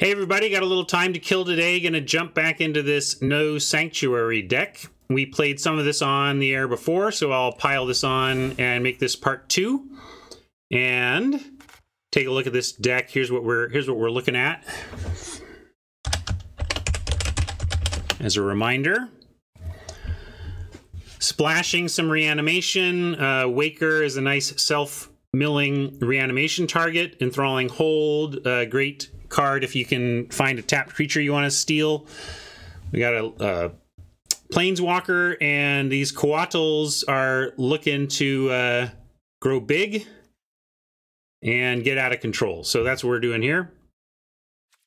Hey everybody, got a little time to kill today. Gonna jump back into this No Sanctuary deck. We played some of this on the air before, so I'll pile this on and make this part 2. And take a look at this deck. Here's what we're looking at. As a reminder, splashing some reanimation. Waker is a nice self-milling reanimation target. Enthralling Hold, great card if you can find a tapped creature you want to steal. We got a Planeswalker, and these Coatls are looking to grow big and get out of control. So that's what we're doing here.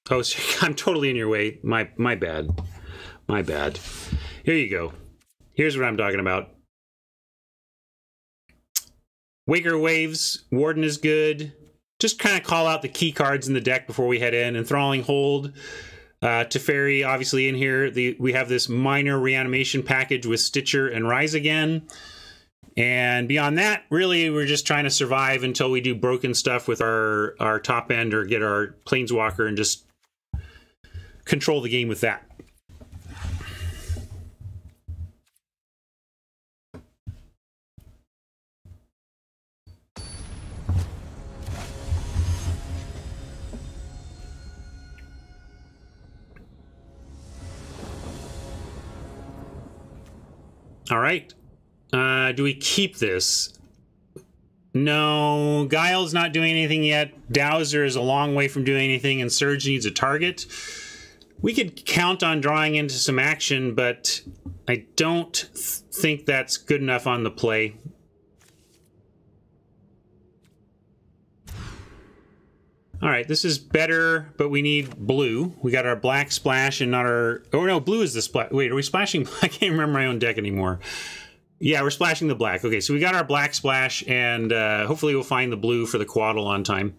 Oh, I'm totally in your way. My bad. My bad. Here you go. Here's what I'm talking about. Waker Waves, Warden is good. Just kind of call out the key cards in the deck before we head in. Enthralling Hold. Teferi, obviously in here. We have this minor reanimation package with Stitcher and Rise Again. And beyond that, really, we're just trying to survive until we do broken stuff with our top end or get our Planeswalker and just control the game with that. All right. Do we keep this? No, Guile's not doing anything yet. Dowser is a long way from doing anything, and Surge needs a target. We could count on drawing into some action, but I don't think that's good enough on the play. All right, this is better, but we need blue. We got our black splash and not our... Oh, no, blue is the splash. Wait, are we splashing? I can't remember my own deck anymore. Yeah, we're splashing the black. Okay, so we got our black splash, and hopefully we'll find the blue for the Coatl on time.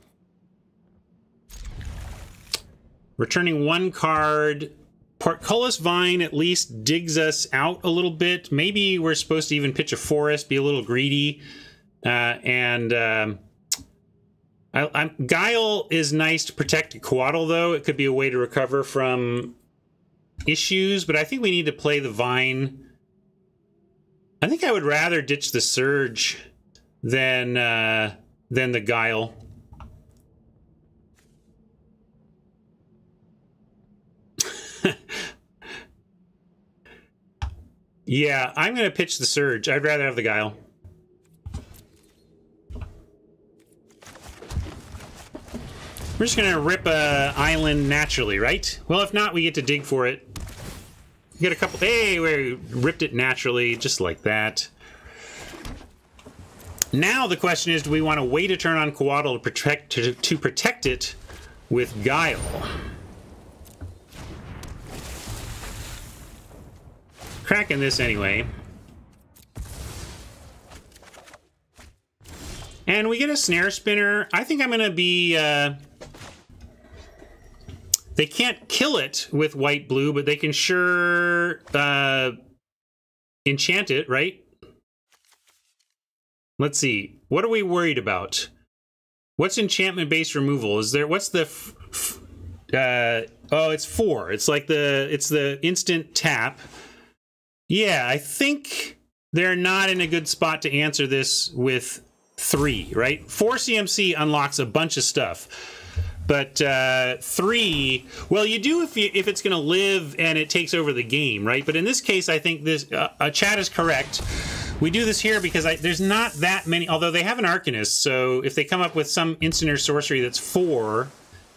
Returning one card. Portcullis Vine at least digs us out a little bit. Maybe we're supposed to even pitch a forest, be a little greedy. Guile is nice to protect Coatl, though. It could be a way to recover from issues, but I think we need to play the Vine. I think I would rather ditch the Surge than the Guile. Yeah, I'm going to pitch the Surge. I'd rather have the Guile. We're just going to rip a island naturally, right? Well, if not, we get to dig for it. We get a couple... Hey, we ripped it naturally, just like that. Now the question is, do we want to wait a turn on Coatl to protect it with Guile? Cracking this anyway. And we get a Snare Spinner. I think I'm going to be... They can't kill it with white-blue, but they can sure enchant it, right? Let's see. What are we worried about? What's enchantment-based removal? Is there... What's the... oh, it's 4. It's like it's the instant tap. Yeah, I think they're not in a good spot to answer this with 3, right? 4 CMC unlocks a bunch of stuff. But 3, well, you do if it's going to live and it takes over the game, right? But in this case, I think this Chad is correct. We do this here because there's not that many, although they have an Arcanist, so if they come up with some instant or sorcery that's 4,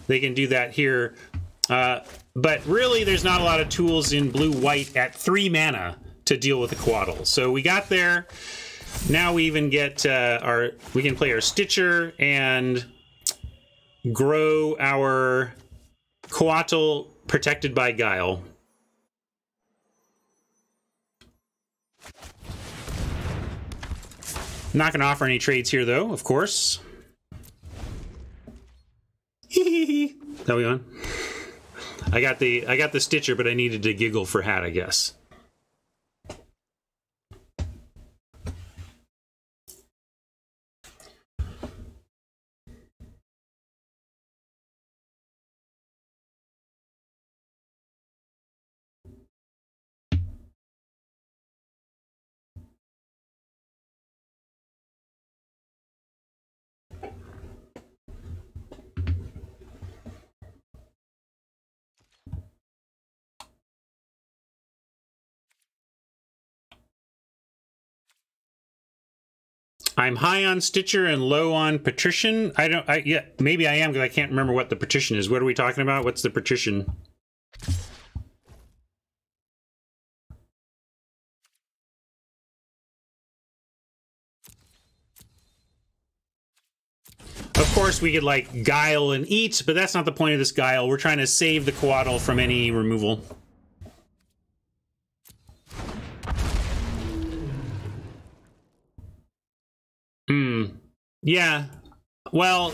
they can do that here. But really, there's not a lot of tools in blue-white at 3 mana to deal with the Coatl. So we got there. Now we even get we can play our Stitcher and grow our Coatl protected by Guile. Not going to offer any trades here, though, of course. How we on? I got the Stitcher, but I needed to giggle for hat, I guess. I'm high on Stitcher and low on Patrician. Yeah, maybe I am because I can't remember what the Patrician is. What are we talking about? What's the Patrician? Of course, we could like Guile and Eat, but that's not the point of this Guile. We're trying to save the Coatl from any removal. Yeah. Well,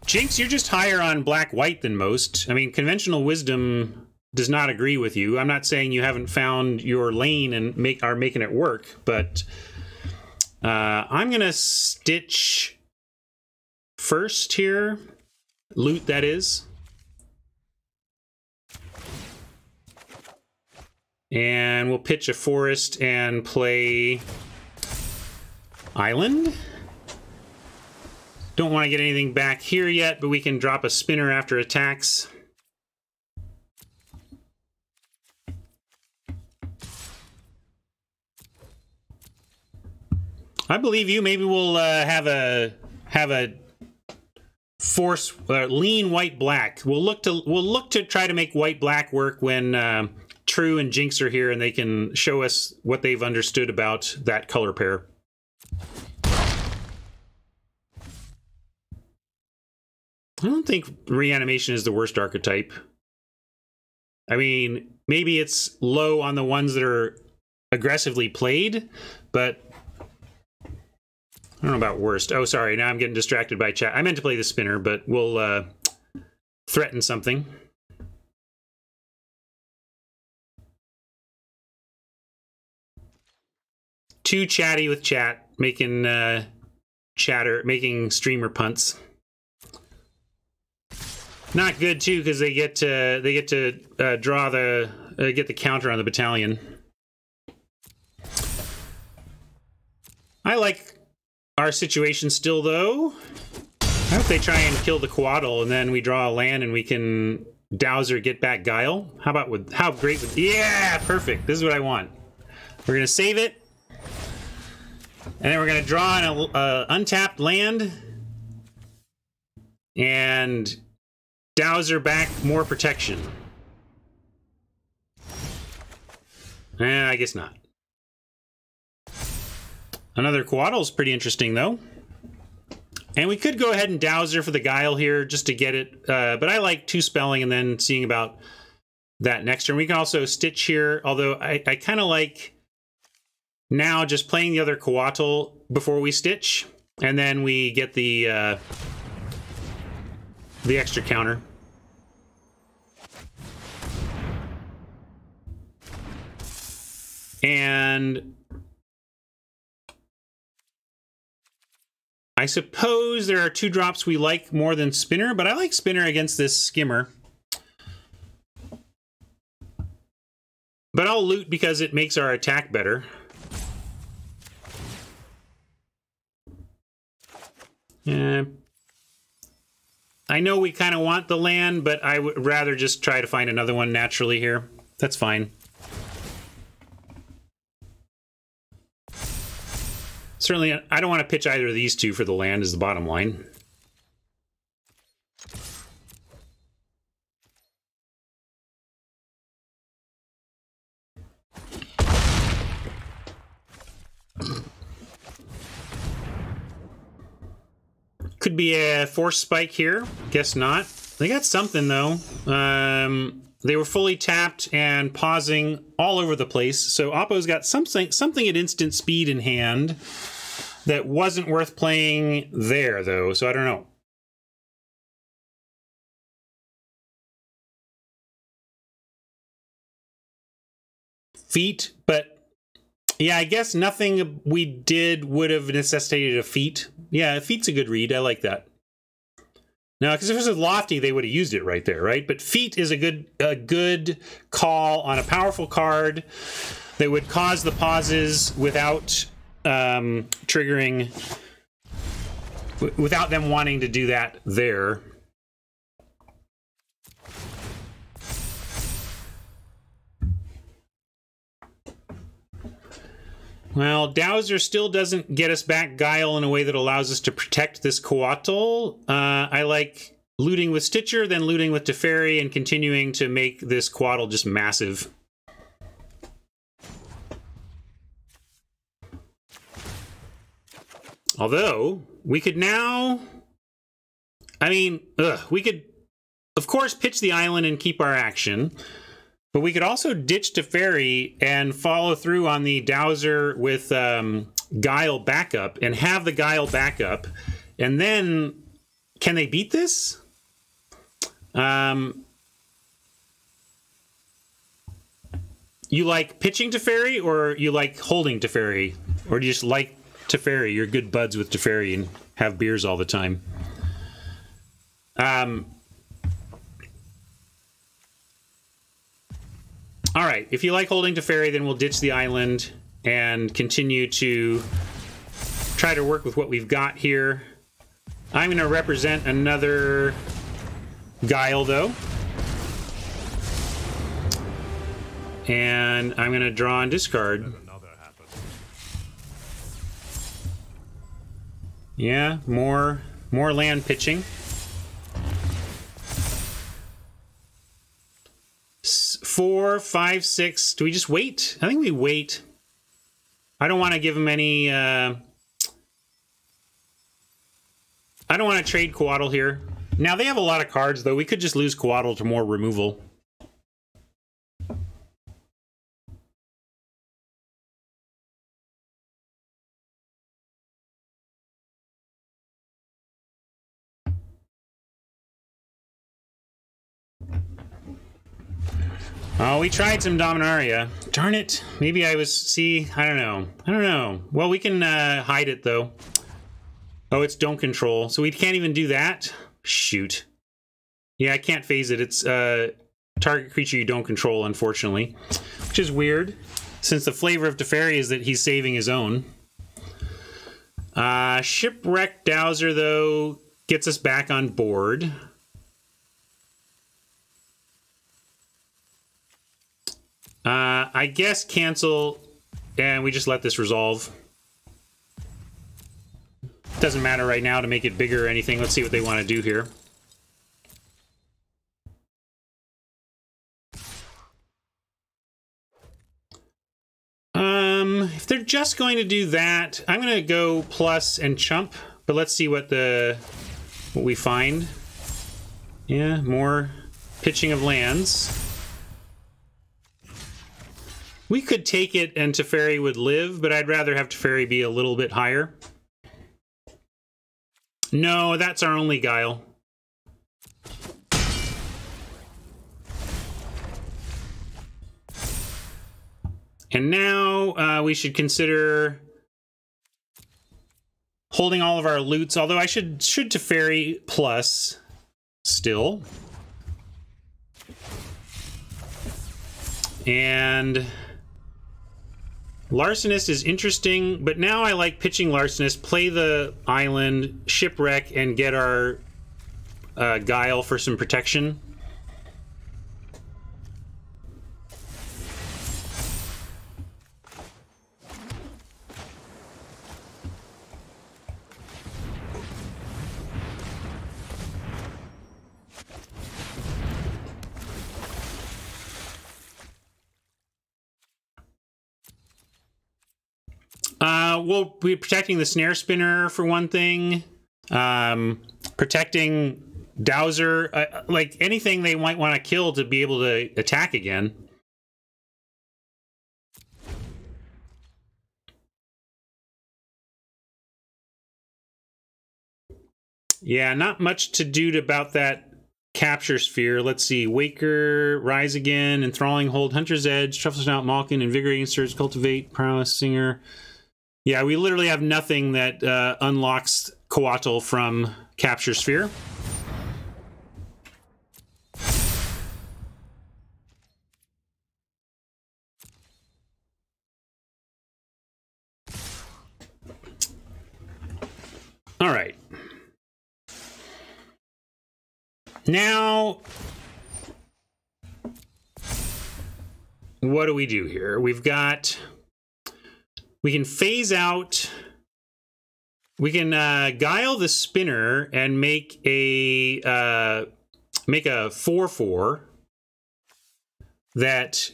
Jinx, you're just higher on black-white than most. I mean, conventional wisdom does not agree with you. I'm not saying you haven't found your lane and are making it work, but I'm gonna Stitch first here. Loot, that is. And we'll pitch a forest and play Island. Don't want to get anything back here yet, but we can drop a spinner after attacks. I believe you. Maybe we'll have a force lean white black. We'll look to try to make white black work when True and Jinx are here and they can show us what they've understood about that color pair. I don't think Reanimation is the worst archetype. I mean, maybe it's low on the ones that are aggressively played, but I don't know about worst. Oh, sorry, now I'm getting distracted by chat. I meant to play the spinner, but we'll threaten something. Too chatty with chat, making streamer punts. Not good too, because they get to draw get the counter on the battalion. I like our situation still, though. I hope they try and kill the Coatl, and then we draw a land, and we can Dowser get back Guile. How great would... Yeah, perfect. This is what I want. We're gonna save it, and then we're gonna draw an untapped land, and Dowser back more protection. I guess not. Another Coatl's pretty interesting, though. And we could go ahead and Dowser for the Guile here just to get it. But I like 2 spelling and then seeing about that next turn. We can also Stitch here, although I kind of like now just playing the other Coatl before we Stitch. And then we get the extra counter. And I suppose there are 2 drops we like more than Spinner, but I like Spinner against this Skimmer. But I'll loot because it makes our attack better. I know we kind of want the land, but I would rather just try to find another one naturally here. That's fine. Certainly, I don't want to pitch either of these 2 for the land is the bottom line. Could be a force spike here. Guess not. They got something, though. They were fully tapped and pausing all over the place. So Oppo's got something at instant speed in hand that wasn't worth playing there, though. So I don't know. Feat, but yeah, I guess nothing we did would have necessitated a feat. Yeah, a feat's a good read. I like that. Now, because if it was a Lofty, they would have used it right there, right? But feat is a good call on a powerful card that would cause the pauses without triggering, without them wanting to do that there. Well, Dowser still doesn't get us back Guile in a way that allows us to protect this Coatl. I like looting with Stitcher, then looting with Teferi, and continuing to make this Coatl just massive. Although, we could now... I mean, we could, of course, pitch the island and keep our action. But we could also ditch Teferi and follow through on the Dowser with Guile backup and have the Guile backup. And then, can they beat this? You like pitching Teferi, or you like holding Teferi? Or do you just like Teferi? You're good buds with Teferi and have beers all the time. All right, if you like holding Teferi, then we'll ditch the island and continue to try to work with what we've got here. I'm going to represent another Guile, though. And I'm going to draw and discard. Yeah, more land pitching. 4, 5, 6. Do we just wait? I think we wait. I don't want to give him any... I don't want to trade Coatl here. Now, they have a lot of cards, though. We could just lose Coatl to more removal. Oh, we tried some Dominaria. Darn it. Maybe I was... See, I don't know. I don't know. Well, we can hide it, though. Oh, it's don't control. So we can't even do that? Shoot. Yeah, I can't phase it. It's target creature you don't control, unfortunately. Which is weird, since the flavor of Teferi is that he's saving his own. Shipwreck Dowser, though, gets us back on board. I guess cancel, and we just let this resolve. Doesn't matter right now to make it bigger or anything. Let's see what they want to do here. If they're just going to do that, I'm going to go plus and chump, but let's see what we find. Yeah, more pitching of lands. We could take it and Teferi would live, but I'd rather have Teferi be a little bit higher. No, that's our only Guile. And now we should consider holding all of our loots, although I should Teferi plus still. And Larcenist is interesting, but now I like pitching Larcenist, play the island, shipwreck, and get our Guile for some protection. We'll be protecting the Snare Spinner for one thing. Protecting Dowser. Like anything they might want to kill to be able to attack again. Yeah, not much to do about that capture sphere. Let's see. Waker, Rise Again, Enthralling Hold, Hunter's Edge, Truffle Snout, Malkin, Invigorating Surge, Cultivate, Prowess, Singer. Yeah, we literally have nothing that unlocks Coatl from Capture Sphere. All right. Now, what do we do here? We've got We can phase out. We can guile the spinner and make a 4/4 that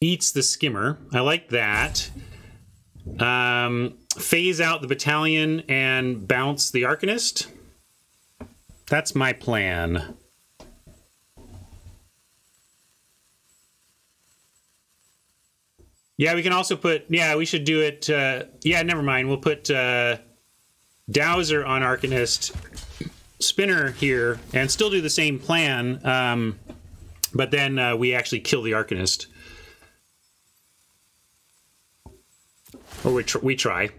eats the skimmer. I like that. Phase out the battalion and bounce the Arcanist. That's my plan. Yeah, we can also put... Yeah, we should do it... yeah, never mind. We'll put Dowser on Arcanist, Spinner here, and still do the same plan, but then we actually kill the Arcanist. Or we try.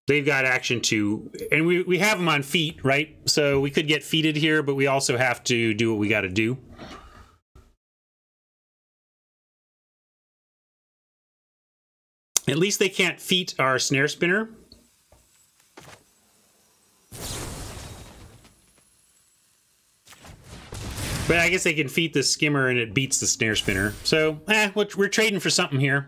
They've got action too, and we have them on feet, right? So we could get feated here, but we also have to do what we got to do. At least they can't feat our Snare Spinner. But I guess they can feat the skimmer and it beats the Snare Spinner. So, we're trading for something here.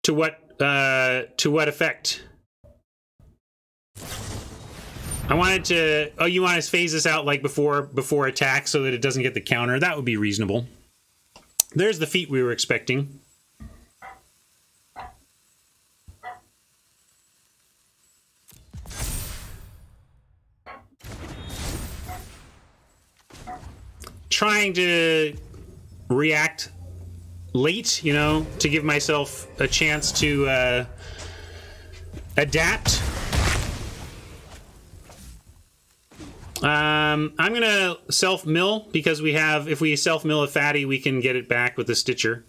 To what effect? I wanted to... Oh, you want to phase this out like before attack so that it doesn't get the counter? That would be reasonable. There's the feat we were expecting. Trying to react late, you know, to give myself a chance to adapt. I'm gonna self-mill because we have, if we self-mill a fatty, we can get it back with the Stitcher.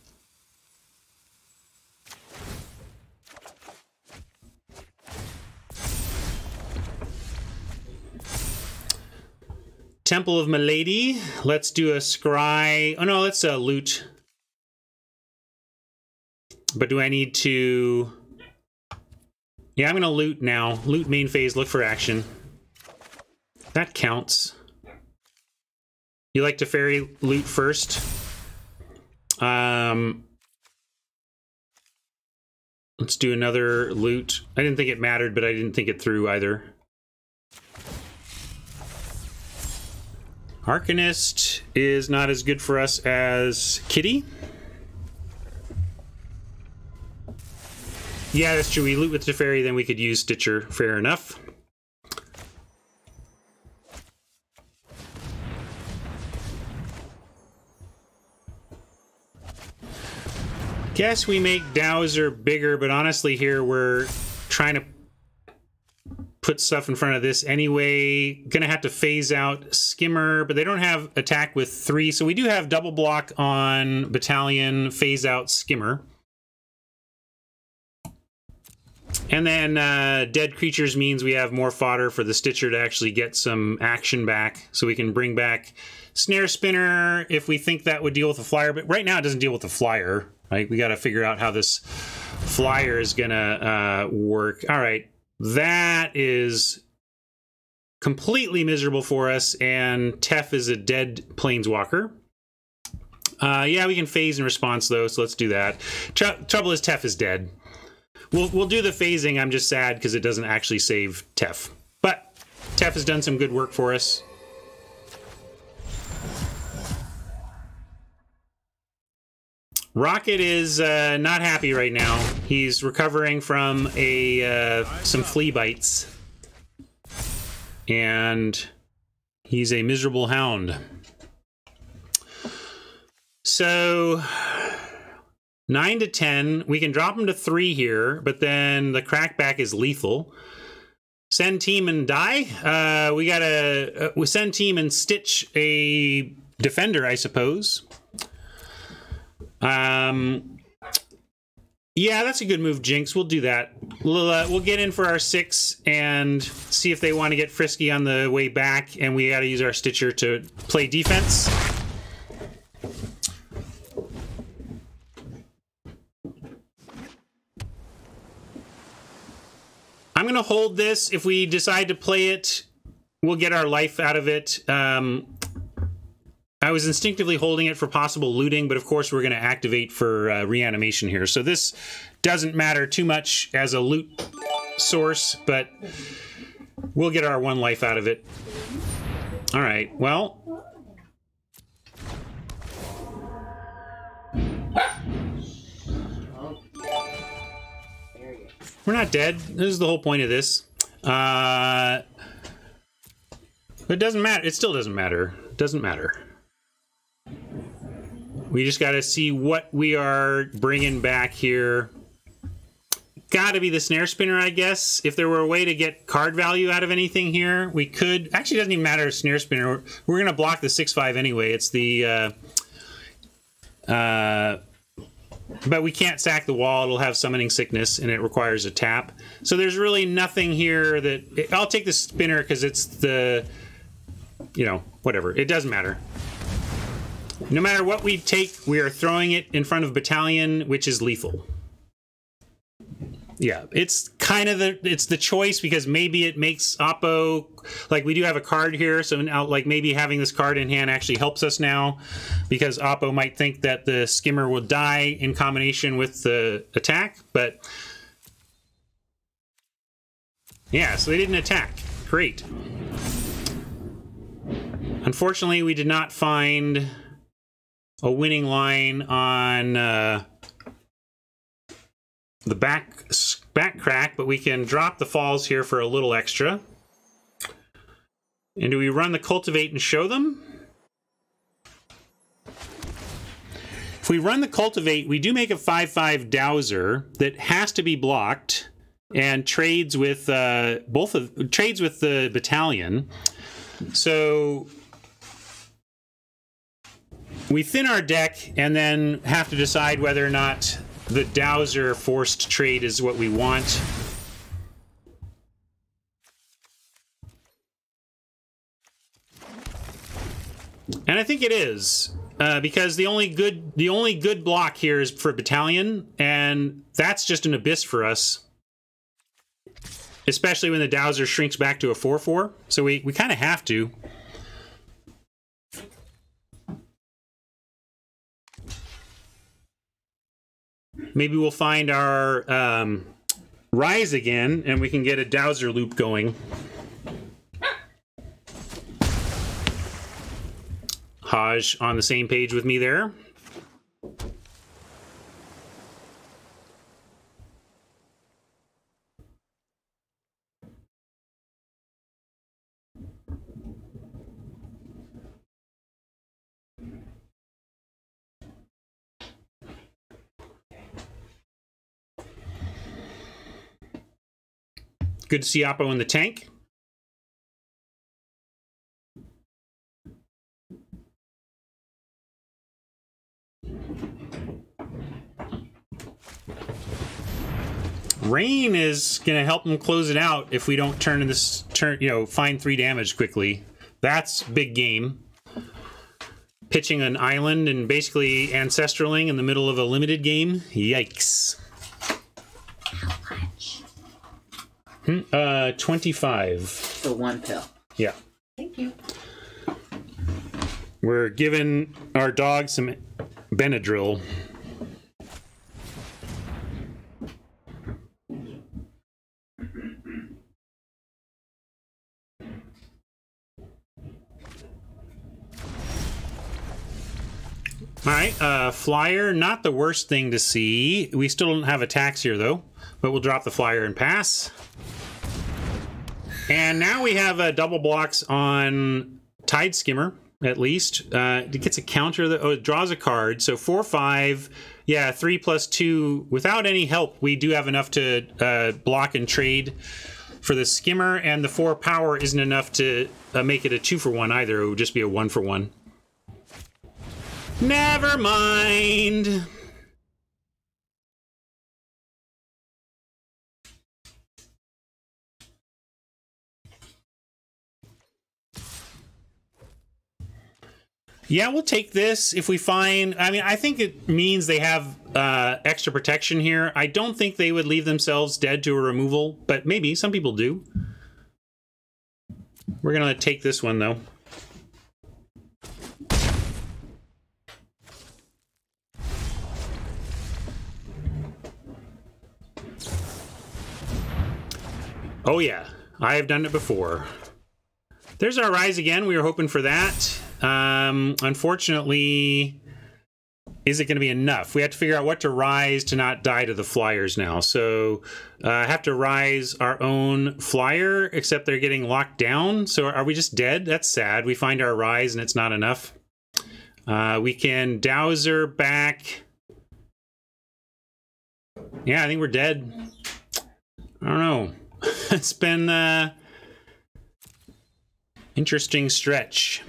Temple of Milady. Let's do a scry. Oh no, let's loot. But do I need to... Yeah, I'm gonna loot now. Loot main phase, look for action. That counts. You like to fairy loot first? Let's do another loot. I didn't think it mattered, but I didn't think it through either. Arcanist is not as good for us as Kitty. Yeah, that's true. We loot with Teferi, then we could use Stitcher. Fair enough. Guess we make Dowser bigger, but honestly here we're trying to put stuff in front of this anyway. Gonna have to phase out Skimmer, but they don't have attack with 3, so we do have double block on Battalion, phase out Skimmer. And then dead creatures means we have more fodder for the Stitcher to actually get some action back, so we can bring back Snare Spinner if we think that would deal with the flyer, but right now it doesn't deal with the flyer, right? We got to figure out how this flyer is gonna work. All right, that is completely miserable for us, and Tef is a dead Planeswalker. Yeah, we can phase in response though, so let's do that. Trouble is Tef is dead. We'll do the phasing. I'm just sad because it doesn't actually save Tef. But Tef has done some good work for us. Rocket is not happy right now. He's recovering from some flea bites. And he's a miserable hound. So... 9 to 10, we can drop him to 3 here, but then the crackback is lethal. Send team and die. We gotta we send team and stitch a defender, I suppose. Yeah, that's a good move, Jinx. We'll do that. We'll get in for our 6 and see if they want to get frisky on the way back, and we gotta use our Stitcher to play defense. I'm going to hold this. If we decide to play it, we'll get our life out of it. I was instinctively holding it for possible looting, but of course we're going to activate for reanimation here. So this doesn't matter too much as a loot source, but we'll get our 1 life out of it. All right, well. We're not dead. This is the whole point of this. But it doesn't matter. It still doesn't matter. It doesn't matter. We just got to see what we are bringing back here. Got to be the snare spinner, I guess. If there were a way to get card value out of anything here, we could. Actually, it doesn't even matter. Snare spinner. We're going to block the 6/5 anyway. It's the. But we can't sack the wall. It'll have summoning sickness, and it requires a tap. So there's really nothing here that. I'll take the spinner because it's the. You know, whatever. It doesn't matter. No matter what we take, we are throwing it in front of Battalion, which is lethal. Yeah, it's kind of the choice because maybe it makes Oppo, like we do have a card here, so now like maybe having this card in hand actually helps us now because Oppo might think that the skimmer will die in combination with the attack, but yeah, so they didn't attack. Great. Unfortunately, we did not find a winning line on the back crack, but we can drop the falls here for a little extra. And do we run the cultivate and show them? If we run the cultivate, we do make a 5/5 dowser that has to be blocked and trades with trades with the Battalion. So we thin our deck and then have to decide whether or not the dowser forced trade is what we want. And I think it is, because the only good block here is for Battalion, and that's just an abyss for us. Especially when the dowser shrinks back to a 4/4. So we kind of have to. Maybe we'll find our rise again, and we can get a dowser loop going. Haj on the same page with me there. Good to see Oppo in the tank. Rain is going to help him close it out if we don't turn in this find 3 damage quickly. That's big game. Pitching an island and basically ancestraling in the middle of a limited game. Yikes. How much? 25. For 1 pill. Yeah. Thank you. We're giving our dog some Benadryl. All right, flyer, not the worst thing to see. We still don't have attacks here, though, but we'll drop the flyer and pass. And now we have double blocks on Tide Skimmer, at least. It gets a counter, it draws a card, so 4/5, yeah, 3+2. Without any help, we do have enough to block and trade for the Skimmer, and the 4 power isn't enough to make it a 2-for-1 either. It would just be a 1-for-1. Never mind. Yeah, we'll take this if we find... I mean, I think it means they have extra protection here. I don't think they would leave themselves dead to a removal, but maybe. Some people do. We're going to take this one, though. Oh yeah, I have done it before. There's our rise again. We were hoping for that. Unfortunately, is it going to be enough? We have to figure out what to rise to not die to the flyers now. So I have to rise our own flyer, except they're getting locked down. So are we just dead? That's sad. We find our rise and it's not enough. We can dowser back. Yeah, I think we're dead. I don't know. It's been interesting stretch.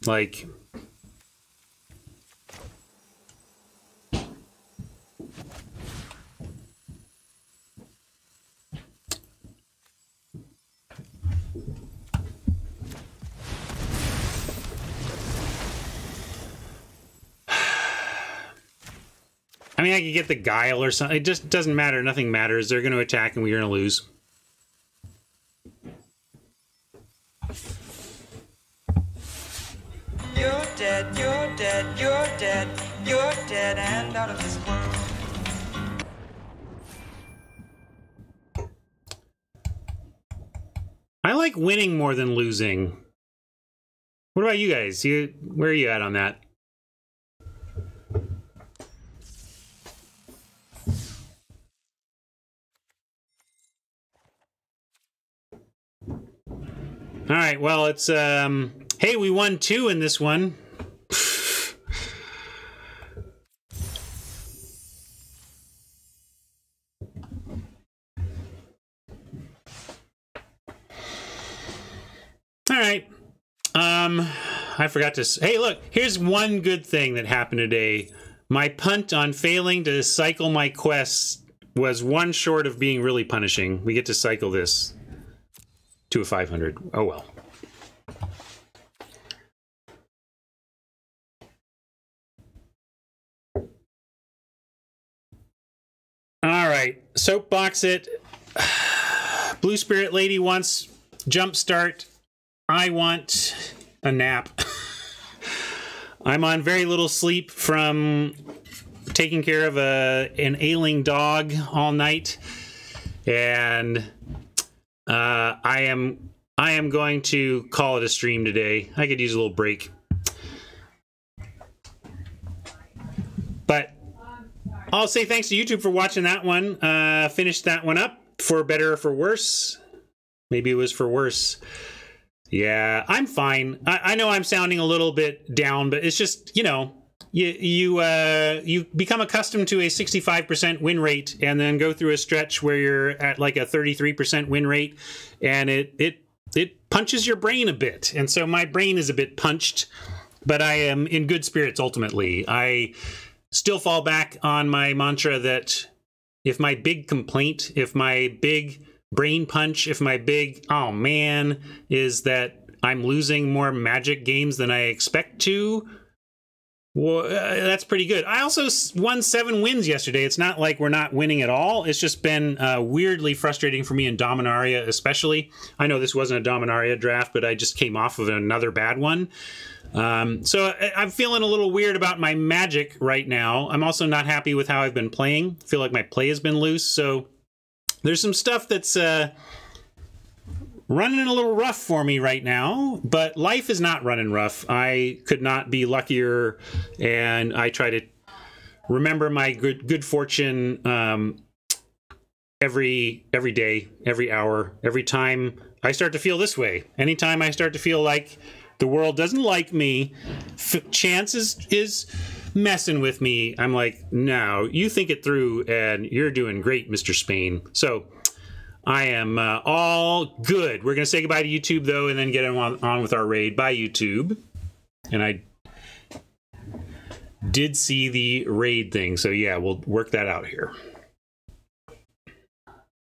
Like, I mean, I could get the guile or something. It just doesn't matter. Nothing matters. They're going to attack and we're going to lose. You're dead, you're dead, you're dead, you're dead and out of this world. I like winning more than losing. What about you guys? Where are you at on that? All right, well, it's, hey, we won 2 in this one. All right. I forgot to, hey, look, here's one good thing that happened today. My punt on failing to cycle my quests was one short of being really punishing. We get to cycle this to a 500. Oh well. All right, soapbox it. Blue Spirit Lady wants jump start. I want a nap. I'm on very little sleep from taking care of an ailing dog all night, and I am going to call it a stream today. I could use a little break, but I'll say thanks to YouTube for watching that one. Finished that one up for better or for worse. Maybe it was for worse. Yeah, I'm fine. I know I'm sounding a little bit down, but it's just, you know, you become accustomed to a 65% win rate and then go through a stretch where you're at like a 33% win rate, and it punches your brain a bit. And so my brain is a bit punched, but I am in good spirits ultimately. I still fall back on my mantra that if my big complaint, if my big brain punch, if my big, oh man, is that I'm losing more Magic games than I expect to, well, that's pretty good. I also won 7 wins yesterday. It's not like we're not winning at all. It's just been weirdly frustrating for me in Dominaria especially. I know this wasn't a Dominaria draft, but I just came off of another bad one. So I'm feeling a little weird about my Magic right now. I'm also not happy with how I've been playing. I feel like my play has been loose, so there's some stuff that's running a little rough for me right now, but life is not running rough. I could not be luckier, and I try to remember my good fortune every day, every hour, every time I start to feel this way. Anytime I start to feel like the world doesn't like me, chance is messing with me, I'm like, no, you think it through and you're doing great, Mr. Spain. So I am all good. We're going to say goodbye to YouTube, though, and then get on with our raid. Bye, YouTube. And I did see the raid thing, so yeah, we'll work that out here.